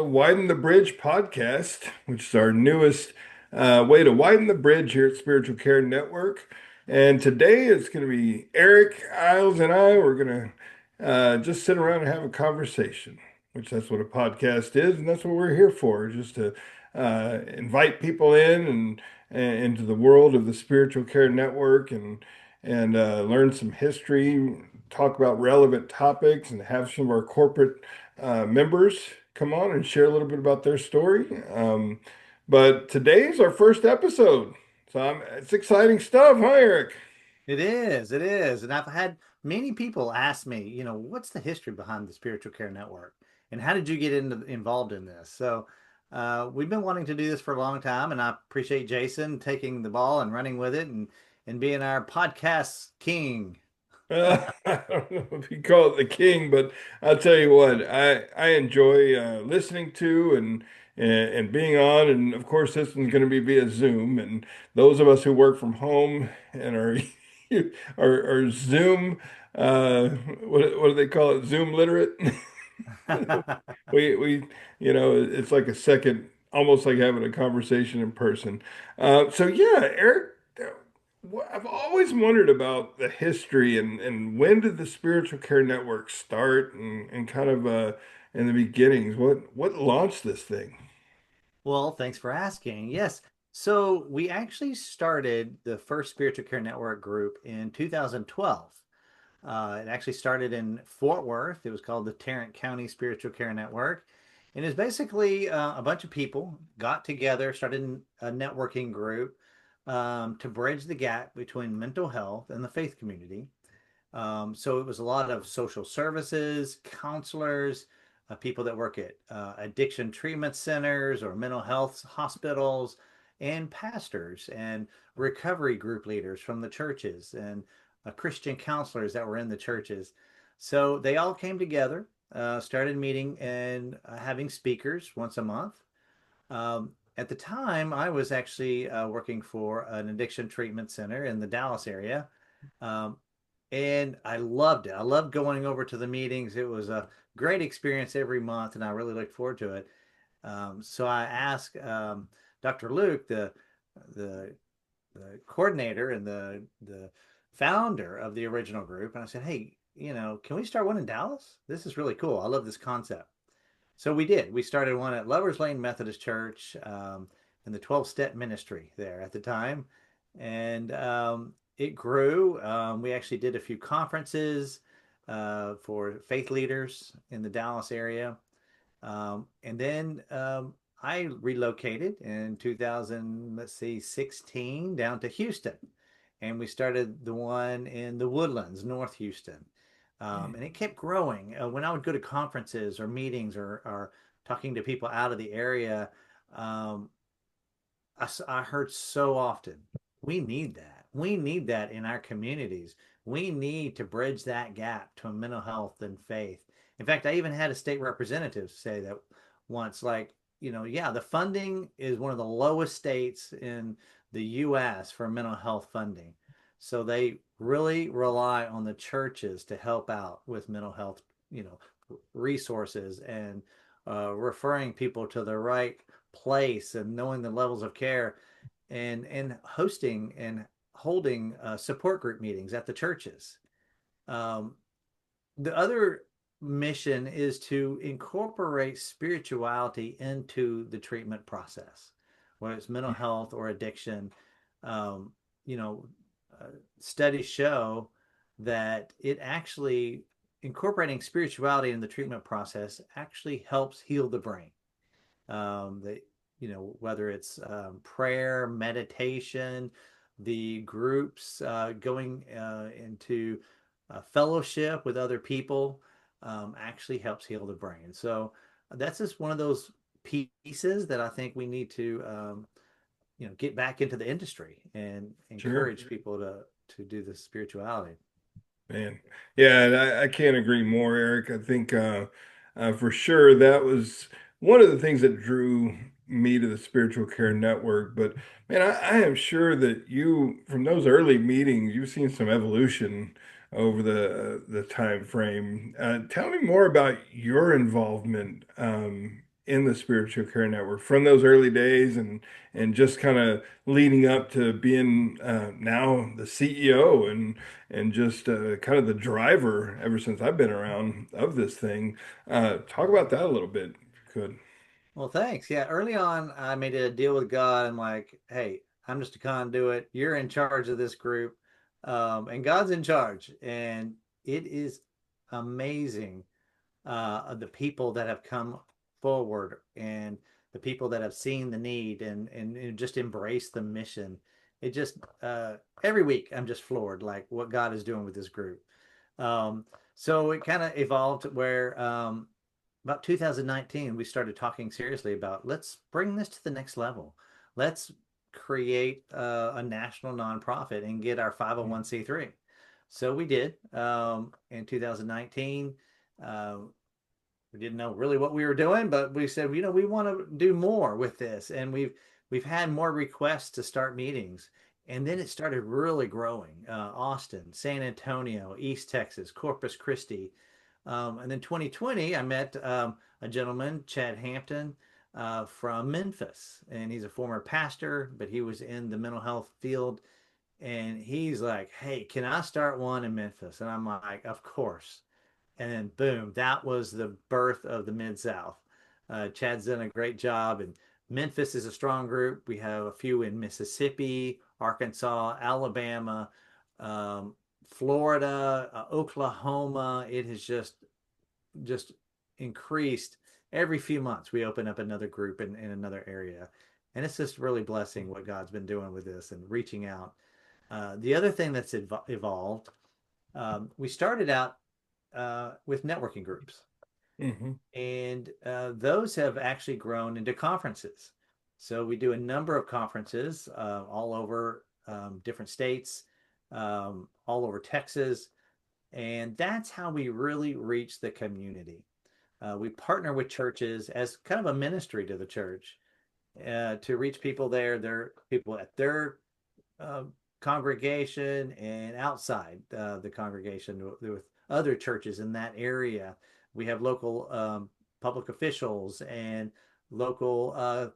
the Widen the Bridge podcast, which is our newest way to widen the bridge here at Spiritual Care Network. And today it's going to be Eric Ayles and I. We're going to just sit around and have a conversation, which that's what a podcast is, and that's what we're here for, just to invite people in and into the world of the Spiritual Care Network and learn some history, talk about relevant topics, and have some of our corporate members come on and share a little bit about their story. But today's our first episode, so it's exciting stuff, huh, Eric? It is. And I've had many people ask me, what's the history behind the Spiritual Care Network? And how did you get involved in this? So we've been wanting to do this for a long time, and I appreciate Jason taking the ball and running with it and being our podcast king. I don't know if you call it the king, but I'll tell you what, I enjoy listening to and being on, and of course this one's going to be via Zoom. And those of us who work from home and are Zoom, what do they call it? Zoom literate. We it's like a second, almost like having a conversation in person. So yeah, Eric, I've always wondered about the history and when did the Spiritual Care Network start and kind of in the beginnings, what launched this thing? Well, thanks for asking. Yes. So we actually started the first Spiritual Care Network group in 2012. It actually started in Fort Worth. It was called the Tarrant County Spiritual Care Network. And it's basically a bunch of people got together, started a networking group to bridge the gap between mental health and the faith community. So it was a lot of social services, counselors, people that work at addiction treatment centers or mental health hospitals, and pastors and recovery group leaders from the churches and Christian counselors that were in the churches. So they all came together, started meeting and having speakers once a month. At the time, I was actually working for an addiction treatment center in the Dallas area. Um, and I loved it. I loved going over to the meetings. It was a great experience every month, and I really looked forward to it. So I asked Dr. Luke, the the coordinator and the founder of the original group, and I said, "Hey, can we start one in Dallas? This is really cool. I love this concept." So we did. We started one at Lovers Lane Methodist Church in the 12-step ministry there at the time, and it grew. We actually did a few conferences for faith leaders in the Dallas area. And then I relocated in 2000, let's see, 16 down to Houston. And we started the one in the Woodlands, North Houston. And it kept growing. When I would go to conferences or meetings or talking to people out of the area, um, I heard so often, we need that. We need that in our communities. We need to bridge that gap to mental health and faith. In fact, I even had a state representative say that once, like, yeah, the funding is one of the lowest states in the US for mental health funding. So they really rely on the churches to help out with mental health, you know, resources and referring people to the right place and knowing the levels of care and hosting and holding support group meetings at the churches. Um, the other mission is to incorporate spirituality into the treatment process, whether it's mental health or addiction. Um, you know, uh, Studies show that it actually incorporating spirituality in the treatment process actually helps heal the brain. That whether it's prayer, meditation, the groups going into fellowship with other people actually helps heal the brain. So that's just one of those pieces that I think we need to get back into the industry and Sure. encourage people to do the spirituality. Man. Yeah, and I can't agree more, Eric. I think for sure that was one of the things that drew me to the Spiritual Care Network. But man, I am sure that you, from those early meetings, you've seen some evolution over the time frame. Tell me more about your involvement. in the Spiritual Care Network from those early days and just kind of leading up to being now the CEO and just kind of the driver ever since I've been around of this thing. Talk about that a little bit, if you could. Well, thanks. Yeah, early on, I made a deal with God. I'm like, hey, I'm just a conduit. You're in charge of this group, and God's in charge. And it is amazing the people that have come forward and the people that have seen the need and just embrace the mission. It just every week I'm just floored like what God is doing with this group. Um, so it kind of evolved where about 2019 we started talking seriously about let's bring this to the next level. Let's create a national nonprofit and get our 501c3. So we did in 2019. Uh, we didn't know really what we were doing, but we said, you know, we want to do more with this, and we've had more requests to start meetings, and then it started really growing. Austin, San Antonio, East Texas, Corpus Christi, and then 2020, I met a gentleman, Chad Hampton, from Memphis, and he's a former pastor, but he was in the mental health field, and he's like, "Hey, can I start one in Memphis?" And I'm like, "Of course." And then boom, that was the birth of the Mid South. Chad's done a great job, and Memphis is a strong group. We have a few in Mississippi, Arkansas, Alabama, um, Florida, Oklahoma. It has just increased every few months. We open up another group in another area, and it's just really blessing what God's been doing with this and reaching out. The other thing that's evolved, we started out with networking groups. Hmm. And those have actually grown into conferences. So we do a number of conferences all over different states, all over Texas. And that's how we really reach the community. We partner with churches as kind of a ministry to the church to reach people there, their people at their uh, congregation and outside the congregation with other churches in that area. We have local public officials and local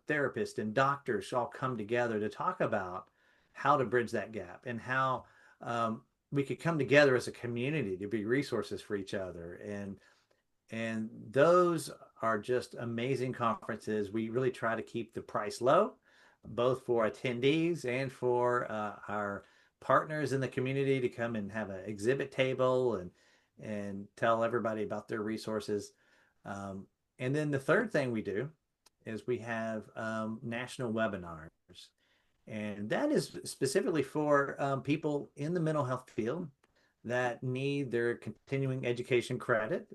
therapists and doctors all come together to talk about how to bridge that gap and how we could come together as a community to be resources for each other. And those are just amazing conferences. We really try to keep the price low, both for attendees and for our partners in the community to come and have an exhibit table and tell everybody about their resources. Um, and then the third thing we do is we have national webinars, and that is specifically for people in the mental health field that need their continuing education credit.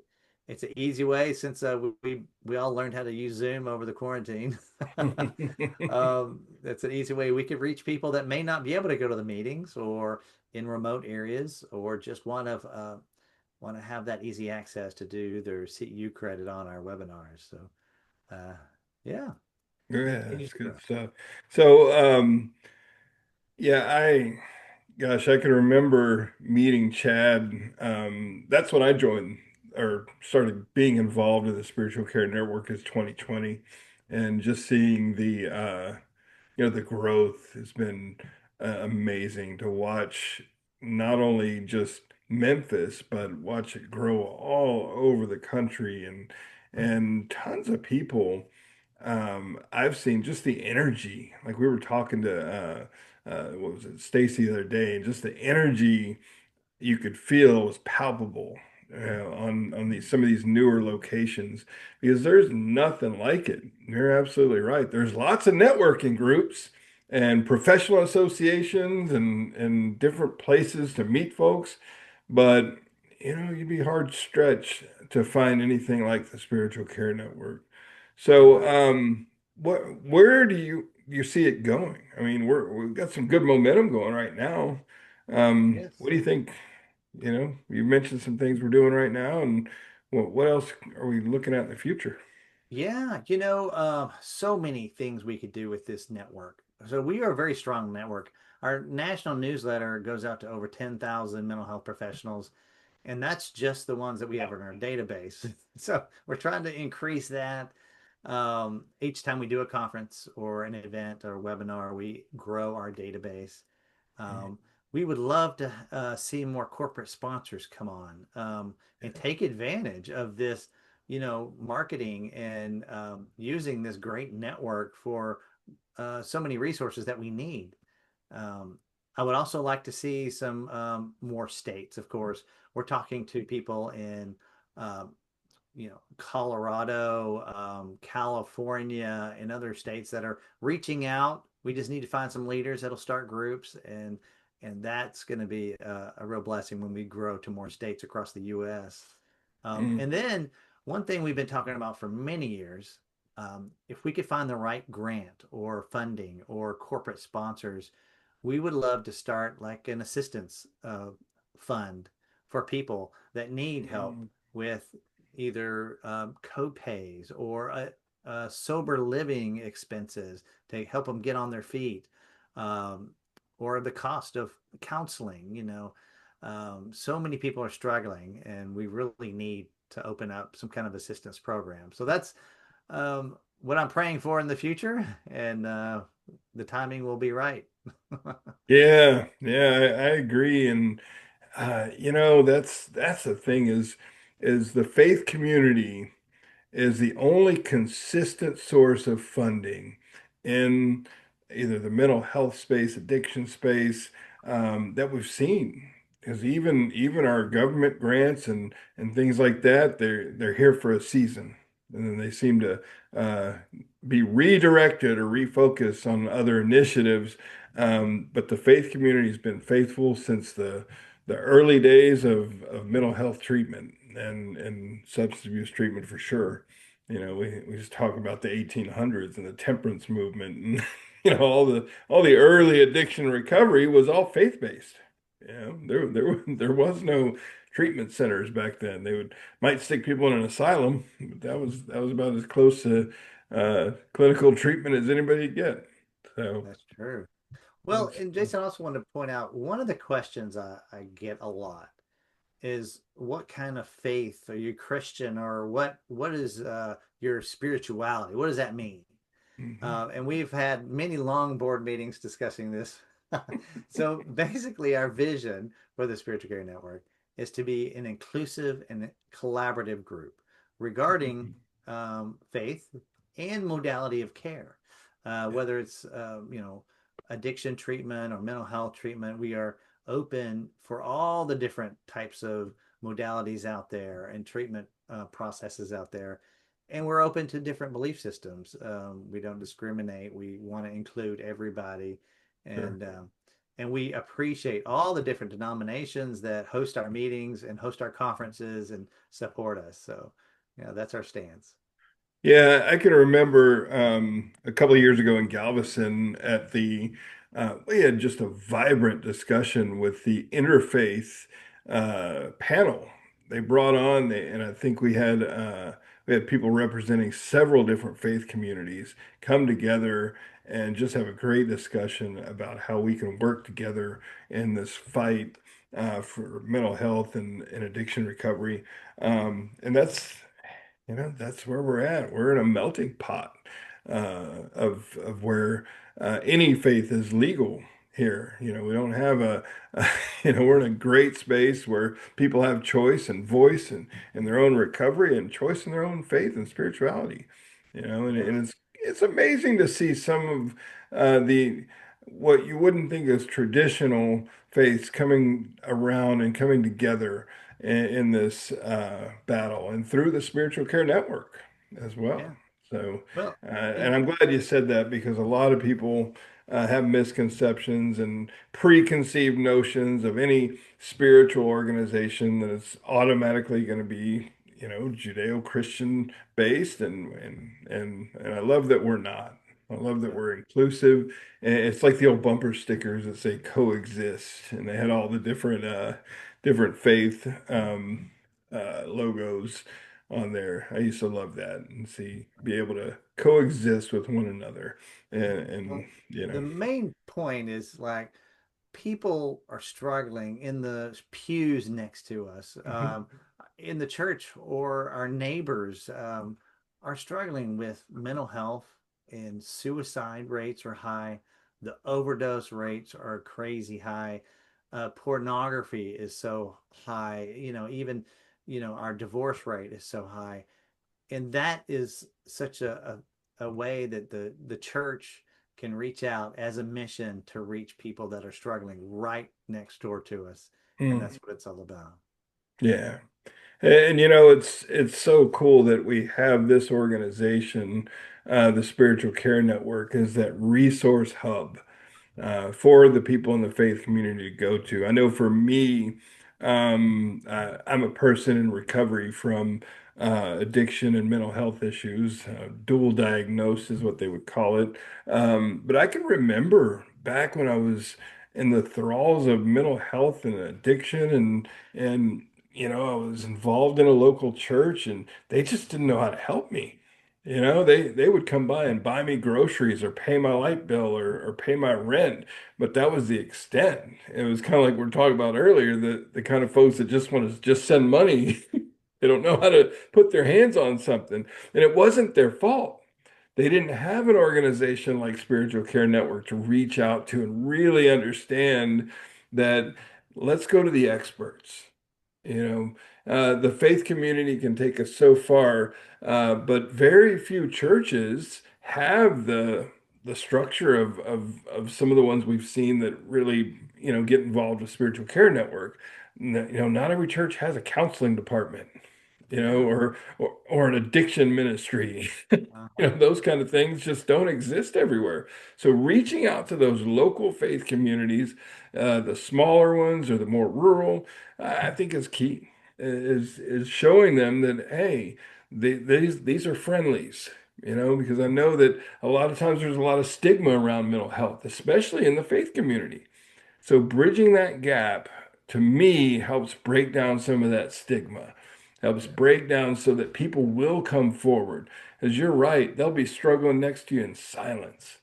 It's an easy way since we all learned how to use Zoom over the quarantine. That's an easy way we could reach people that may not be able to go to the meetings or in remote areas or just want to have that easy access to do their CEU credit on our webinars. So uh, yeah, it Yeah, continues that's to good grow. stuff. So, yeah, gosh, I can remember meeting Chad. That's when I joined or started being involved in the Spiritual Care Network is 2020, and just seeing the growth has been amazing to watch not only just Memphis, but watch it grow all over the country and tons of people. I've seen just the energy. Like we were talking to what was it, Stacy the other day, and just the energy you could feel was palpable on these some of these newer locations because there's nothing like it. You're absolutely right. There's lots of networking groups and professional associations and different places to meet folks, but you'd be hard stretched to find anything like the Spiritual Care Network. So, Right. where do you see it going? I mean, we've got some good momentum going right now. What Yes. do you think? You mentioned some things we're doing right now, and what else are we looking at in the future? Yeah, so many things we could do with this network. So we are a very strong network. Our national newsletter goes out to over 10,000 mental health professionals, and that's just the ones that we have in our database. So we're trying to increase that. Each time we do a conference or an event or webinar, we grow our database. Um, we would love to see more corporate sponsors come on and take advantage of this, marketing and using this great network for so many resources that we need. Um, I would also like to see some more states, of course. We're talking to people in um, Colorado, California, and other states that are reaching out. We just need to find some leaders that'll start groups, and that's going to be a real blessing when we grow to more states across the U.S. Mm, And then one thing we've been talking about for many years, if we could find the right grant or funding or corporate sponsors, we would love to start like an assistance fund for people that need help mm, with either co-pays or sober living expenses to help them get on their feet, um, or the cost of counseling. So many people are struggling, and we really need to open up some kind of assistance program. So that's what I'm praying for in the future, and the timing will be right. yeah, yeah, I agree. And that's the thing is the faith community is the only consistent source of funding in either the mental health space, addiction space, that we've seen. Because even our government grants and things like that, they're here for a season, and then they seem to uh, be redirected or refocused on other initiatives. But the faith community has been faithful since the early days of mental health treatment and substance abuse treatment for sure. We just talk about the 1800s and the temperance movement and all the early addiction recovery was all faith-based. There was no treatment centers back then. They might stick people in an asylum, but that was about as close to clinical treatment as anybody get. So That's true. Well, it's and Jason, I also wanted to point out one of the questions I get a lot is what kind of faith are you Christian, or what is your spirituality? What does that mean? mhm, And we've had many long board meetings discussing this. So basically, our vision for the Spiritual Care Network is to be an inclusive and collaborative group regarding mhm, faith and modality of care, yeah, whether it's addiction treatment or mental health treatment. We are open for all the different types of modalities out there and treatment processes out there, and we're open to different belief systems. We don't discriminate. We want to include everybody, sure. and we appreciate all the different denominations that host our meetings and host our conferences and support us. So, that's our stance. Yeah, I can remember a couple of years ago in Galveston we had just a vibrant discussion with the interfaith panel. They brought on, and I think we had people representing several different faith communities come together and just have a great discussion about how we can work together in this fight for mental health and addiction recovery. And that's where we're at. We're in a melting pot of where any faith is legal here. We don't have we're in a great space where people have choice and voice and their own recovery and choice in their own faith and spirituality. And it's amazing to see some of the what you wouldn't think is traditional faiths coming around and coming together in this battle and through the Spiritual Care Network as well. Yeah. So, Well, and and I'm glad you said that because a lot of people have misconceptions and preconceived notions of any spiritual organization that it's automatically going to be, Judeo-Christian based, and I love that we're not. I love that yeah, we're inclusive. And it's like the old bumper stickers that say coexist, and they had all the different faith logos on there. I used to love that and be able to coexist with one another. And, yeah. and Well, you the know, main point is like people are struggling in the pews next to us, Mhm. in the church, or our neighbors. are struggling with mental health, and suicide rates are high. The overdose rates are crazy high. Pornography is so high. Even our divorce rate is so high, and that is such a way that the church can reach out as a mission to reach people that are struggling right next door to us, and Mm, that's what it's all about. yeah. And it's so cool that we have this organization, the Spiritual Care Network, as that resource hub for the people in the faith community to go to. I know for me, I'm a person in recovery from addiction and mental health issues. Dual diagnosis is what they would call it. But I can remember back when I was in the thralls of mental health and addiction, and I was involved in a local church, and they just didn't know how to help me. They would come by and buy me groceries or pay my light bill or pay my rent, but that was the extent. It was kind of like we are talking about earlier, the kind of folks that just want to just send money. They don't know how to put their hands on something, and it wasn't their fault. They didn't have an organization like Spiritual Care Network to reach out to and really understand that let's go to the experts. The faith community can take us so far, but very few churches have the structure of some of the ones we've seen that really, get involved with Spiritual Care Network. Not every church has a counseling department, Yeah. or an addiction ministry. Uh-huh. Those kind of things just don't exist everywhere. So reaching out to those local faith communities, the smaller ones or the more rural, I think is key. Is showing them that, hey, these are friendlies. Because I know that a lot of times there's a lot of stigma around mental health, especially in the faith community. So bridging that gap to me helps break down some of that stigma, helps Yeah. break down so that people will come forward. As you're right, they'll be struggling next to you in silence.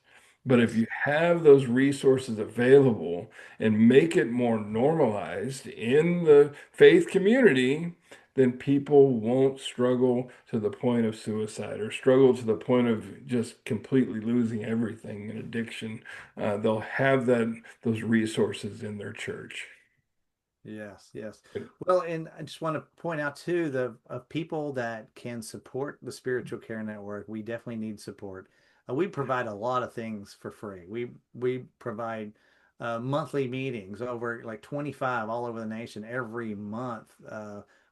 But if Yes. you have those resources available and make it more normalized in the faith community, then people won't struggle to the point of suicide or struggle to the point of just completely losing everything in addiction. They'll have those resources in their church. Yes, yes. Well, and I just want to point out too the of people that can support the Spiritual Care Network. We definitely need support. We provide a lot of things for free. We provide monthly meetings over like 25 all over the nation every month.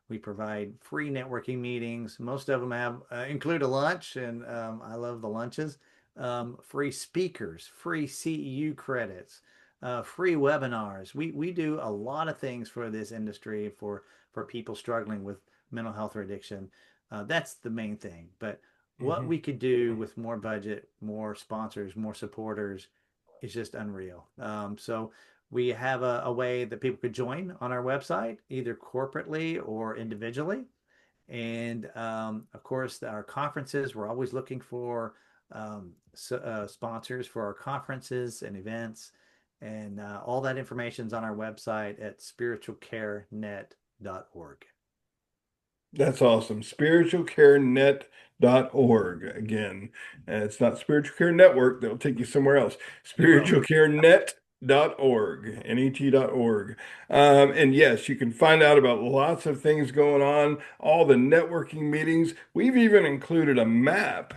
We provide free networking meetings. Most of them have include a lunch, and I love the lunches. Free speakers, free CEU credits, free webinars. We do a lot of things for this industry for people struggling with mental health or addiction. That's the main thing. But what Mhm. we could do with more budget, more sponsors, more supporters is just unreal. So we have a way that people could join on our website, either corporately or individually. And of course, our conferences, we're always looking for sponsors for our conferences and events. And all that information is on our website at spiritualcarenet.org. That's awesome. Spiritualcarenet.org. Again, it's not Spiritual Care Network. That'll take you somewhere else. It will. Spiritualcarenet.org, net.org. And yes, you can find out about lots of things going on, all the networking meetings. We've even included a map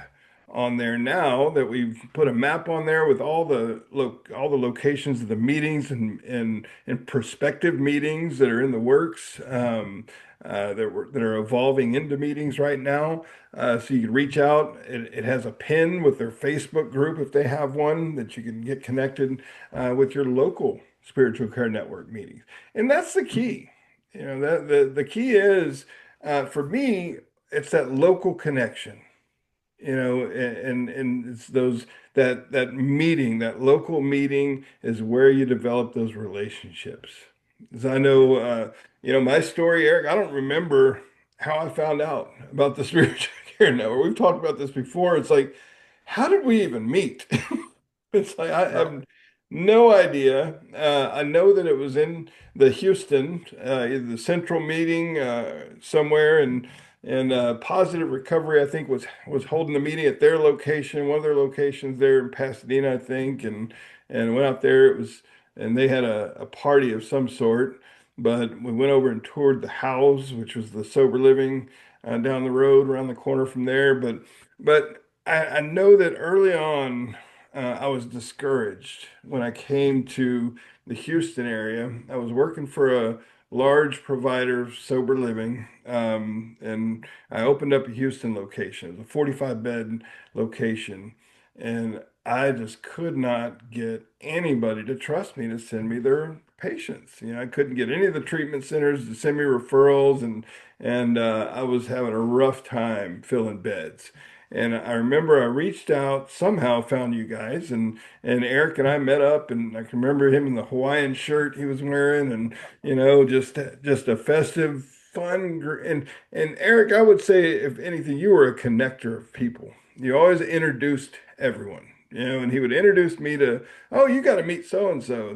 on there now that we've put a map on there with all the locations of the meetings and prospective meetings that are in the works. That are evolving into meetings right now. So you can reach out. It has a pin with their Facebook group if they have one that you can get connected with your local spiritual care network meetings. And that's the key. The key is for me, it's that local connection. And it's those that meeting, that local meeting is where you develop those relationships. As I Yeah. know, my story, Eric, I don't remember how I found out about the Spiritual Care Network. We've talked about this before. It's like, how did we even meet? It's like I Well, have no idea. I know that it was in the Houston, the central meeting somewhere, and and Positive Recovery, I think, was holding the meeting at their location, one of their locations there in Pasadena, I think, and went out there. It was, and they had a party of some sort, but we went over and toured the house, which was the sober living down the road, around the corner from there. But I know that early on, I was discouraged when I came to the Houston area. I was working for a large provider of sober living. And I opened up a Houston location. It was a 45 bed location. And I just could not get anybody to trust me to send me their patients. I couldn't get any of the treatment centers to send me referrals, and I was having a rough time filling beds. And I remember I reached out, somehow found you guys, and Eric and I met up, and I can remember him in the Hawaiian shirt he was wearing, and just a festive, fun, and Eric, I would say, if anything, you were a connector of people. You always introduced everyone, and he would introduce me to, oh, you got to meet so and so.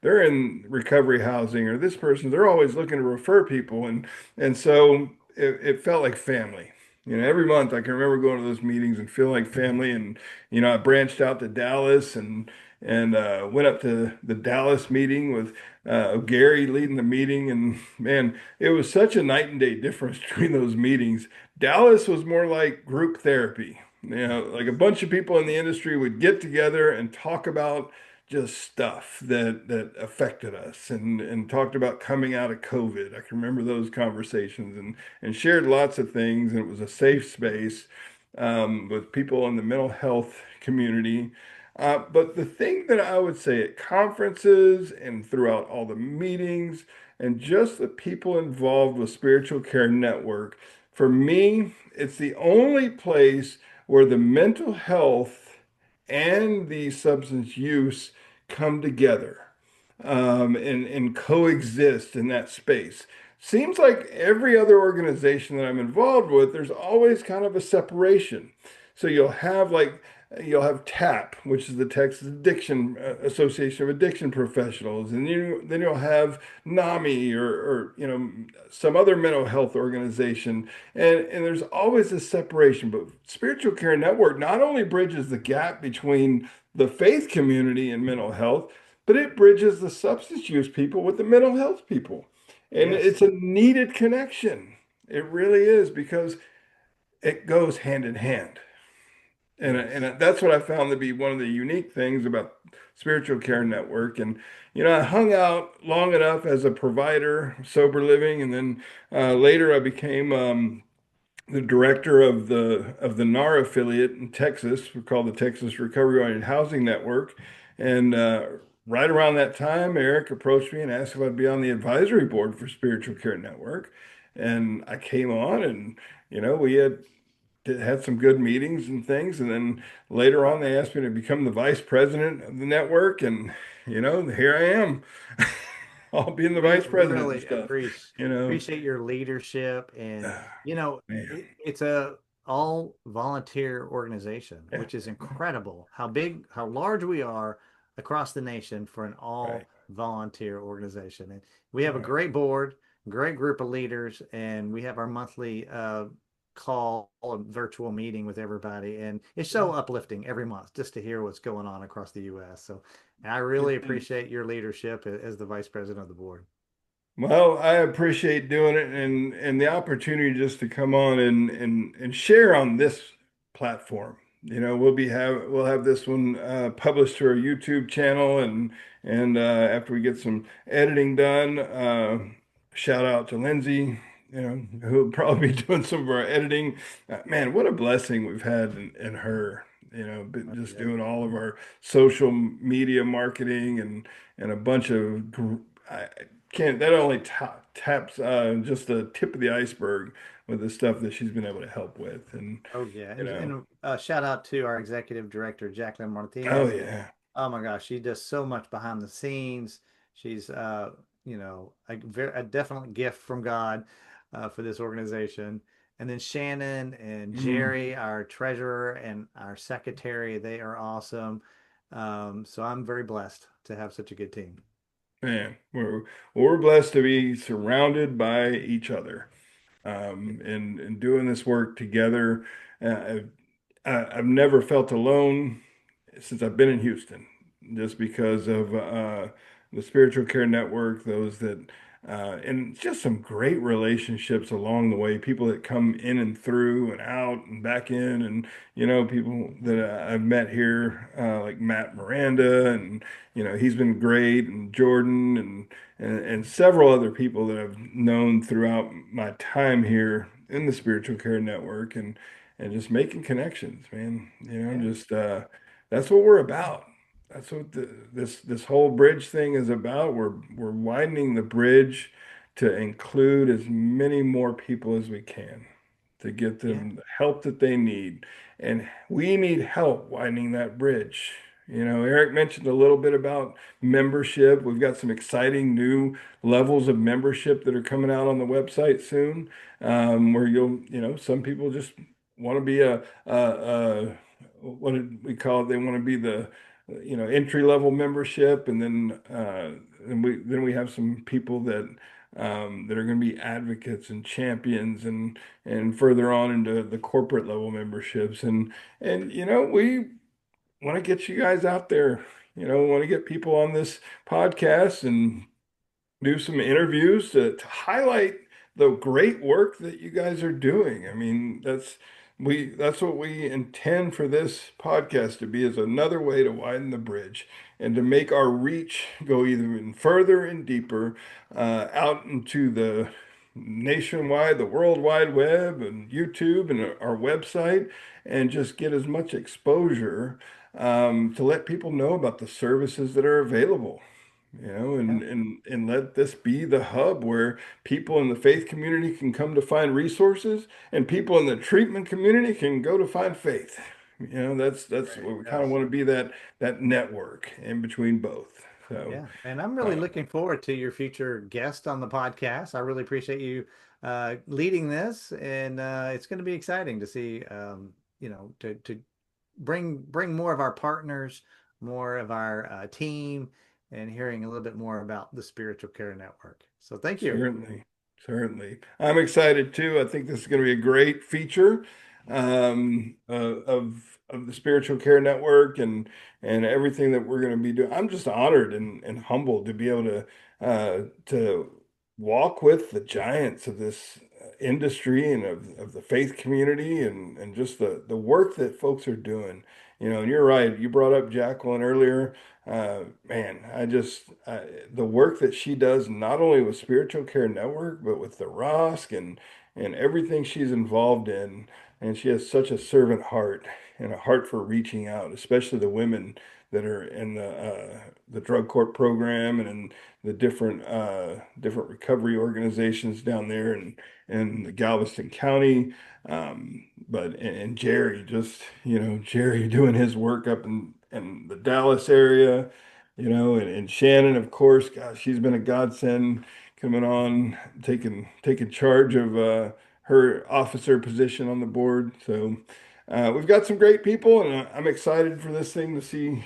They're in recovery housing, or this person. They're always looking to refer people, and so it felt like family. Every month I can remember going to those meetings and feel like family. And I branched out to Dallas and went up to the Dallas meeting with Gary leading the meeting. And man, it was such a night and day difference between those meetings. Dallas was more like group therapy. Like a bunch of people in the industry would get together and talk about just stuff that affected us and talked about coming out of COVID. I can remember those conversations and shared lots of things. And it was a safe space with people in the mental health community. But the thing that I would say at conferences and throughout all the meetings and just the people involved with Spiritual Care Network, for me, it's the only place where the mental health and the substance use come together and coexist in that space. Seems like every other organization that I'm involved with, there's always kind of a separation. So you'll have TAP, which is the Texas Addiction Association of Addiction Professionals, and then you'll have NAMI or some other mental health organization, and there's always a separation. But Spiritual Care Network not only bridges the gap between the faith community and mental health, but it bridges the substance use people with the mental health people. And Yes, it's a needed connection. It really is because it goes hand in hand. yes. And that's what I found to be one of the unique things about Spiritual Care Network. And, I hung out long enough as a provider, sober living, and then later I became the director of the NAR affiliate in Texas. We call the Texas Recovery Oriented Housing Network. And right around that time, Eric approached me and asked if I'd be on the advisory board for Spiritual Care Network. And I came on, and we had some good meetings and things. And then later on, they asked me to become the vice president of the network. And here I am. I'll be in the We vice president and really stuff. You know, appreciate your leadership, and Man, it's a all volunteer organization, yeah, which is incredible how big, how large we are across the nation for an right, all volunteer organization. And we have a right. great board, great group of leaders, and we have our monthly call, a virtual meeting with everybody, and it's so uplifting every month just to hear what's going on across the U.S. So I really It, appreciate your leadership as the vice president of the board. Well, I appreciate doing it and the opportunity just to come on and share on this platform. We'll have this one published to our YouTube channel and after we get some editing done, shout out to Lindsay, who'll probably be doing some of our editing. Man, what a blessing we've had in her. Oh, Just yeah. doing all of our social media marketing and a bunch of can't that only taps just the tip of the iceberg with the stuff that she's been able to help with. And Oh yeah, you know and shout out to our executive director Jacqueline oh Martinez. yeah. Oh my gosh, she does so much behind the scenes. She's a definite gift from God for this organization. And then Shannon and Mm, Jerry, our treasurer and our secretary, they are awesome. So I'm very blessed to have such a good team. man, we're blessed to be surrounded by each other. and doing this work together. I've never felt alone since I've been in Houston, just because of the Spiritual Care Network, those that, and just some great relationships along the way, people that come in and through and out and back in, and, people that I've met here, like Matt Miranda, and, he's been great, and Jordan, and several other people that I've known throughout my time here in the Spiritual Care Network, and just making connections, man. Yeah, Just that's what we're about. That's what this whole bridge thing is about. We're widening the bridge to include as many more people as we can to get yeah, them the help that they need. And we need help widening that bridge. Eric mentioned a little bit about membership. We've got some exciting new levels of membership that are coming out on the website soon, where some people just want to be what did we call it? They want to be the, entry level membership, and then we have some people that are going to be advocates and champions, and further on into the corporate level memberships, and we want to get you guys out there. Want to get people on this podcast and do some interviews to highlight the great work that you guys are doing. I mean, that's what we intend for this podcast to be, is another way to widen the bridge and to make our reach go even further and deeper, out into the nationwide, the World Wide Web and YouTube and our website, and just get as much exposure, to let people know about the services that are available, yeah, and let this be the hub where people in the faith community can come to find resources, and people in the treatment community can go to find faith. That's right. what we kind of Yes. want to be, that network in between both. So, Yeah, and I'm really uh, looking forward to your future guest on the podcast. I really appreciate you leading this, and it's going to be exciting to see, to bring more of our partners, more of our team, and hearing a little bit more about the Spiritual Care Network. So thank you. certainly, certainly. I'm excited too. I think this is going to be a great feature, of the Spiritual Care Network, and everything that we're going to be doing. I'm just honored and humbled to be able to walk with the giants of this industry, and of the faith community, and just the work that folks are doing. And you're right. You brought up Jacqueline earlier. Man, the work that she does, not only with Spiritual Care Network, but with the ROSC, and everything she's involved in. And she has such a servant heart and a heart for reaching out, especially the women that are in the drug court program, and in the different recovery organizations down there, in the Galveston County. But and Jerry, just Jerry doing his work up in the Dallas area, and Shannon, of course. Gosh, she's been a godsend, coming on, taking charge of her officer position on the board. So we've got some great people, and I'm excited for this thing to see,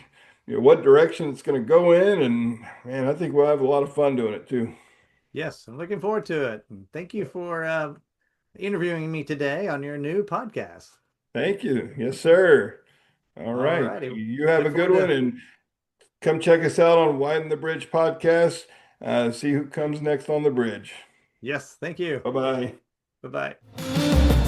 what direction it's going to go in. And man, I think we'll have a lot of fun doing it too. Yes, I'm looking forward to it. And thank you for interviewing me today on your new podcast. Thank you. Yes, sir. All All right. righty. You have a Look good forward one, to, and come check us out on Widen the Bridge podcast. See who comes next on the bridge. yes, thank you. Bye bye. Bye-bye.